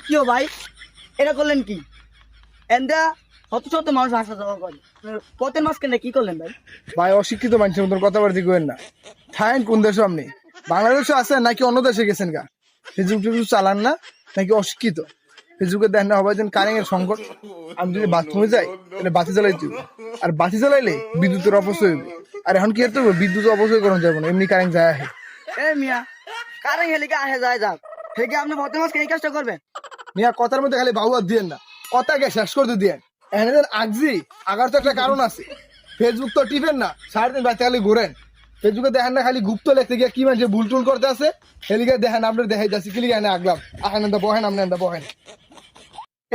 কি ও ভাই, এটা করলেন কি? এন্দা শত শত মানুষ আসা যাওয়া করে, পথের মাঝখানে কি করলেন ভাই? ভাই অশিক্ষিত মানুষের মতন কথাবার্তা করেন না। থাকেন কোন দেশে আপনি? বাংলাদেশে আছেন নাকি অন্য দেশে গেছেন গা? ফেসবুক টেসবুক চালান না নাকি অশিক্ষিত? ফেসবুকে দেখেন না হবাই কারেন্টের সংকট। আমি যদি বাথরুমে যাই তাহলে বাতি জ্বালাই দিব, আর বাতি জ্বালাইলে বিদ্যুতের অপচয় হবে। আর এখন কি করতে হবে? বিদ্যুৎ অপচয় করানো যাবে না, এমনি কারেন্ট যায় আহে। এ মিয়া, কারেন্ট হেলিকে আসে যায় যাক, হেগে আপনি পথের মাঝখানে এই কাজটা করবেন? মিয়া কথার মধ্যে খালি বাহু আর দিয়েন না, কথাকে শেষ করতে দিয়েন। এখানে আগজি আগার তো একটা কারণ আছে। ফেসবুক তো টিপেন না, 3.5 বাচ্চা খালি ঘুরেন। ফেসবুকে দেখেন না খালি গুপ্ত লিখতে গিয়ে কি মানুষ ভুল টুল করতে আছে। হেলিকে দেখেন আপনার দেখাই যাচ্ছি কি লিখে আগলাম আহেন বহেন আপনি বহেন।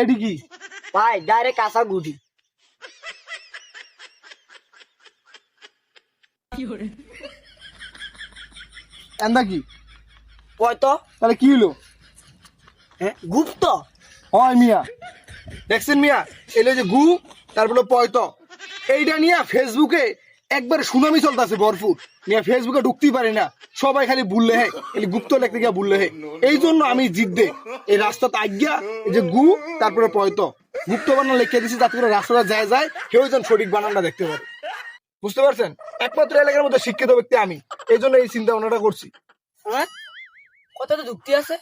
এটি কি ভাই ডাইরেক্ট কাঁচা গুটি। এন্দা কি হয়তো তাহলে কি হলো? হ্যাঁ গুপ্ত। হয় মিয়া, দেখছেন মিয়া, এলে যে গু তারপরে পয়ত, এইটা নিয়ে ফেসবুকে একবার সুনামি চলতেছে ভরপুর। মিয়া ফেসবুকে ঢুকতেই পারে না, সবাই খালি বললে হ্যাঁ এই গুপ্ত লিখতে গিয়ে বললে হ্যাঁ। এই জন্য আমি জিদ্দে এই রাস্তাতে আজ্ঞা এই যে গু তারপরে পয়ত গুপ্ত বানান লিখে দিছি, যাতে করে রাস্তাটা যায় যায় কেউ যেন সঠিক বানানটা দেখতে পারে। বুঝতে পারছেন? একমাত্র এলাকার মধ্যে শিক্ষিত ব্যক্তি আমি, এই জন্য এই চিন্তা ভাবনাটা করছি। হ্যাঁ, কত তো যুক্তি আছে।